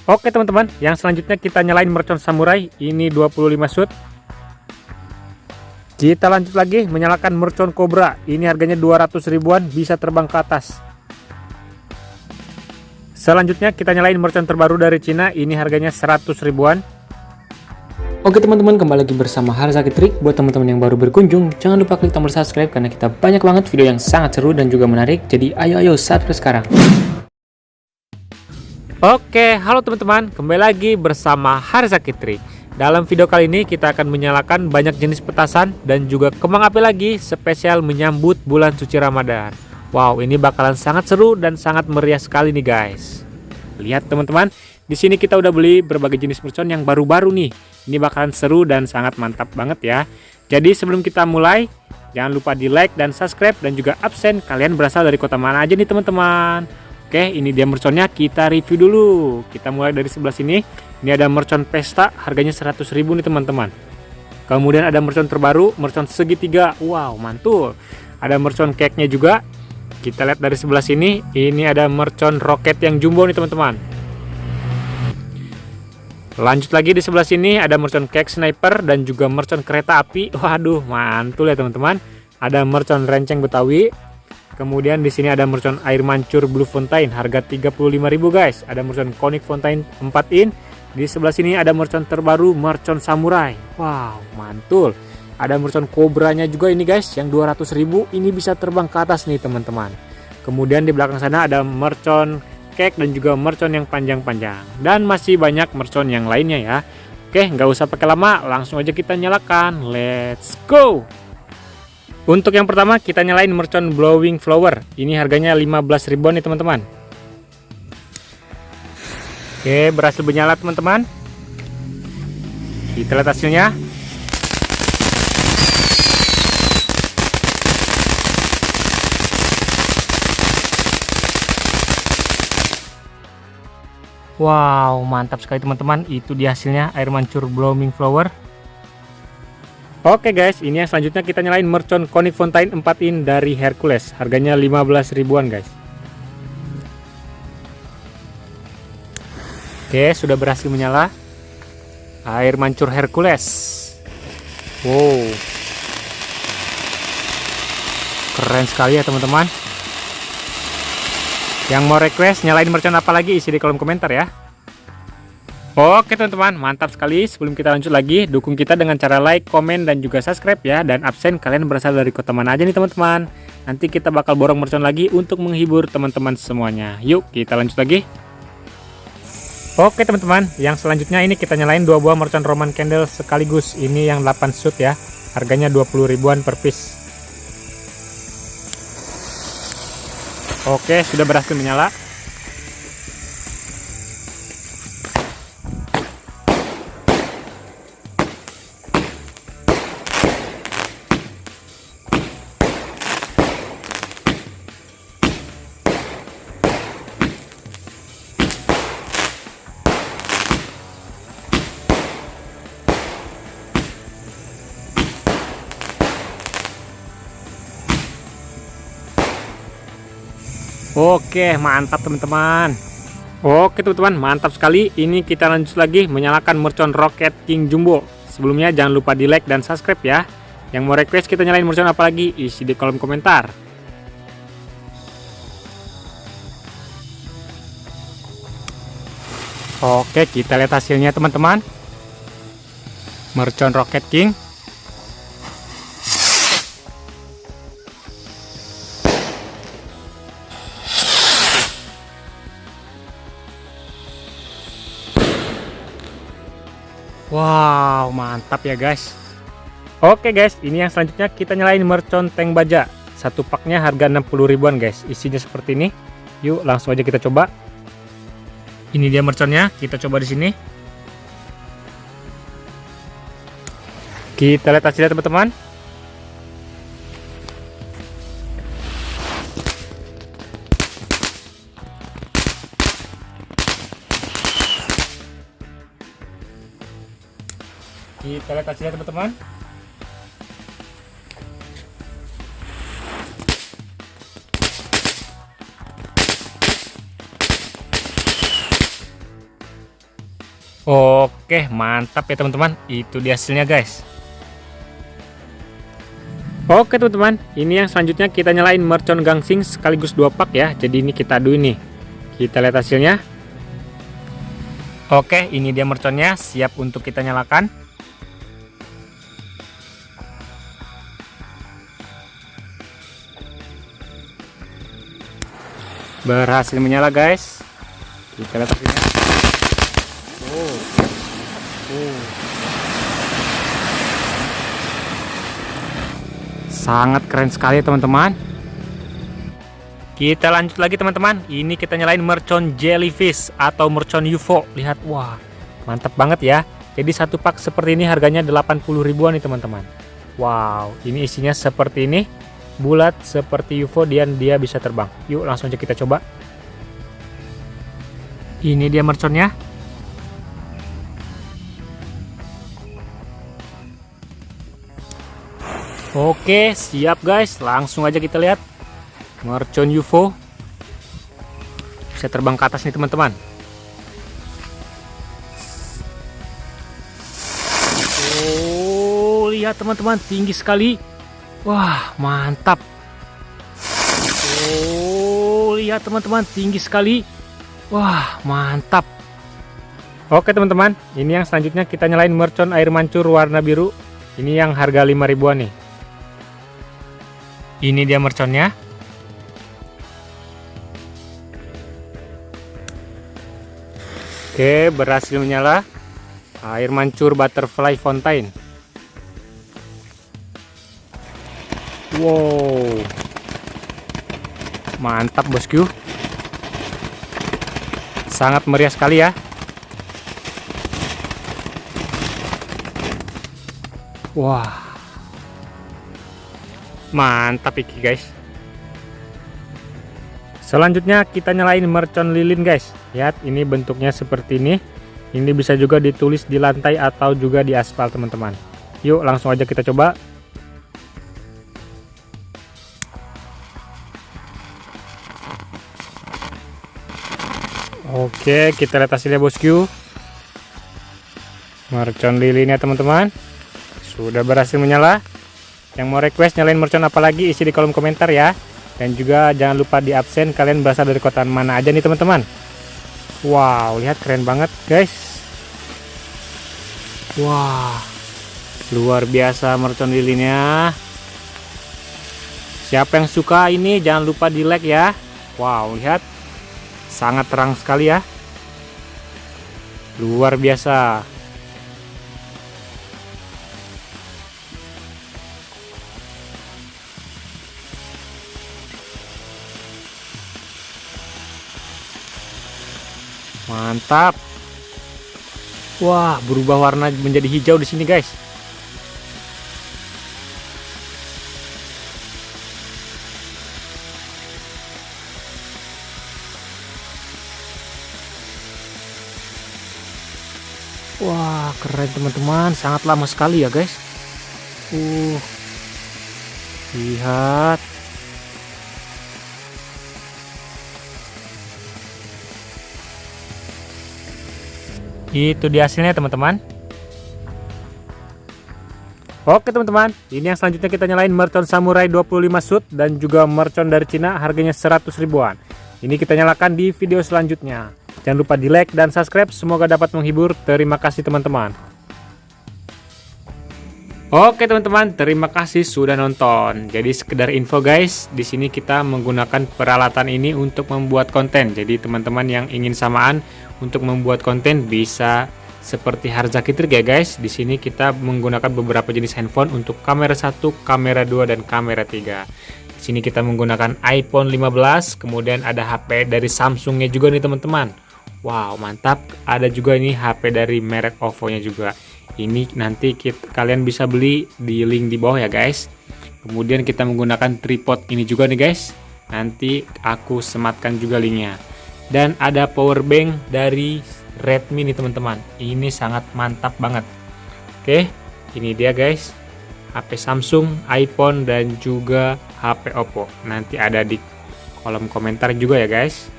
Oke teman-teman, yang selanjutnya kita nyalain mercon samurai. Ini 25 shoot. Kita lanjut lagi menyalakan mercon cobra. Ini harganya 200 ribuan, bisa terbang ke atas. Selanjutnya kita nyalain mercon terbaru dari Cina. Ini harganya 100 ribuan. Oke teman-teman, kembali lagi bersama Harzaki Trik. Buat teman-teman yang baru berkunjung, jangan lupa klik tombol subscribe karena kita banyak banget video yang sangat seru dan juga menarik. Jadi ayo subscribe sekarang. Oke, halo teman-teman, kembali lagi bersama Harzaki Trik. Dalam video kali ini kita akan menyalakan banyak jenis petasan dan juga kembang api lagi spesial menyambut bulan suci Ramadan. Wow, ini bakalan sangat seru dan sangat meriah sekali nih guys. Lihat teman-teman, di sini kita udah beli berbagai jenis mercon yang baru-baru nih. Ini bakalan seru dan sangat mantap banget ya. Jadi sebelum kita mulai, jangan lupa di like dan subscribe dan juga absen kalian berasal dari kota mana aja nih teman-teman. Oke, ini dia merconnya, kita review dulu. Kita mulai dari sebelah sini. Ini ada mercon pesta, harganya 100 ribu nih teman-teman. Kemudian ada mercon terbaru, mercon segitiga. Wow, mantul. Ada mercon cake-nya juga. Kita lihat dari sebelah sini, ini ada mercon roket yang jumbo nih teman-teman. Lanjut lagi di sebelah sini, ada mercon cake sniper dan juga mercon kereta api. Waduh, mantul ya teman-teman. Ada mercon renceng Betawi. Kemudian di sini ada mercon air mancur Blue Fontaine, harga 35.000 guys. Ada mercon Conic Fontaine 4 in. Di sebelah sini ada mercon terbaru, mercon samurai. Wow, mantul. Ada mercon kobranya juga ini guys, yang 200.000. Ini bisa terbang ke atas nih teman-teman. Kemudian di belakang sana ada mercon cake dan juga mercon yang panjang-panjang. Dan masih banyak mercon yang lainnya ya. Oke, nggak usah pakai lama, langsung aja kita nyalakan. Let's go! Untuk yang pertama kita nyalain mercon blowing flower. Ini harganya 15 ribuan nih teman-teman. Oke, berhasil menyala teman-teman. Kita lihat hasilnya. Wow, mantap sekali teman-teman. Itu dia hasilnya, air mancur blowing flower. Oke guys, ini yang selanjutnya kita nyalain mercon Conic Fontaine 4 in dari Hercules. Harganya 15 ribuan guys. Oke, sudah berhasil menyala. Air mancur Hercules. Wow, keren sekali ya teman-teman. Yang mau request nyalain mercon apa lagi, isi di kolom komentar ya. Oke teman-teman, mantap sekali. Sebelum kita lanjut lagi, dukung kita dengan cara like, komen, dan juga subscribe ya. Dan absen kalian berasal dari kota mana aja nih teman-teman. Nanti kita bakal borong mercon lagi untuk menghibur teman-teman semuanya. Yuk kita lanjut lagi. Oke teman-teman, yang selanjutnya ini kita nyalain 2 buah mercon Roman Candle sekaligus. Ini yang 8 shoot ya, harganya 20 ribuan per piece. Oke, sudah berhasil menyala. Oke, mantap teman-teman. Oke teman-teman, mantap sekali. Ini kita lanjut lagi menyalakan mercon Rocket King Jumbo. Sebelumnya jangan lupa di like dan subscribe ya. Yang mau request kita nyalain mercon apa lagi, isi di kolom komentar. Oke, kita lihat hasilnya teman-teman. Mercon Rocket King. Wow, mantap ya guys. Oke guys, ini yang selanjutnya kita nyalain mercon tank baja. Satu paknya harga 60 ribuan guys. Isinya seperti ini. Yuk langsung aja kita coba. Ini dia merconnya, kita coba di sini. Kita lihat hasilnya teman-teman. Kita lihat hasilnya teman-teman. Oke, mantap ya teman-teman. Itu dia hasilnya guys. Oke teman-teman, ini yang selanjutnya kita nyalain mercon gangsing sekaligus 2 pak ya. Jadi ini kita aduin nih. Kita lihat hasilnya. Oke, ini dia merconnya, siap untuk kita nyalakan. Berhasil menyala guys. Kita lihat hasilnya. Sangat keren sekali teman-teman. Kita lanjut lagi teman-teman. Ini kita nyalain mercon jellyfish atau mercon UFO. Lihat, wah mantap banget ya. Jadi 1 pak seperti ini harganya 80 ribuan nih teman-teman. Wow, ini isinya seperti ini, bulat seperti UFO dan dia bisa terbang. Yuk langsung aja kita coba. Ini dia merconnya. Oke, siap guys. Langsung aja kita lihat. Mercon UFO. Bisa terbang ke atas nih teman-teman. Oh, lihat teman-teman, tinggi sekali. Wah, mantap. Oh, lihat teman-teman, tinggi sekali. Wah, mantap. Oke teman-teman, ini yang selanjutnya kita nyalain mercon air mancur warna biru. Ini yang harga 5 ribuan nih. Ini dia merconnya. Oke, berhasil menyala. Air mancur butterfly fountain. Wow, mantap bosku. Sangat meriah sekali ya. Wah, mantap iki guys. Selanjutnya kita nyalain mercon lilin guys. Lihat, ini bentuknya seperti ini. Ini bisa juga ditulis di lantai atau juga di aspal teman-teman. Yuk langsung aja kita coba. Oke, kita lihat hasilnya bosku. Mercon lilinnya teman-teman sudah berhasil menyala. Yang mau request nyalain mercon apa lagi, isi di kolom komentar ya. Dan juga jangan lupa di absen kalian berasal dari kota mana aja nih teman-teman. Wow, lihat keren banget guys. Wah, luar biasa mercon lilinnya. Siapa yang suka ini jangan lupa di like ya. Wow, lihat sangat terang sekali ya. Luar biasa. Mantap. Wah, berubah warna menjadi hijau di sini, guys. Wah, keren teman-teman, sangat lama sekali ya, guys. Lihat. Itu dia hasilnya teman-teman. Oke teman-teman, ini yang selanjutnya kita nyalain mercon samurai 25 shoot dan juga mercon dari Cina harganya 100 ribuan. Ini kita nyalakan di video selanjutnya. Jangan lupa di like dan subscribe, semoga dapat menghibur. Terima kasih teman-teman. Oke teman-teman, terima kasih sudah nonton. Jadi sekedar info guys, di sini kita menggunakan peralatan ini untuk membuat konten. Jadi teman-teman yang ingin samaan untuk membuat konten bisa seperti Harzaki Trik ya guys. Di sini kita menggunakan beberapa jenis handphone untuk kamera 1, kamera 2 dan kamera 3. Di sini kita menggunakan iPhone 15, kemudian ada HP dari Samsungnya juga nih teman-teman. Wow, mantap. Ada juga ini HP dari merek OVO-nya juga. Ini nanti kalian bisa beli di link di bawah ya guys. Kemudian kita menggunakan tripod ini juga nih guys. Nanti aku sematkan juga linknya. Dan ada power bank dari Redmi nih teman-teman. Ini sangat mantap banget. Oke, ini dia guys. HP Samsung, iPhone dan juga HP Oppo. Nanti ada di kolom komentar juga ya guys.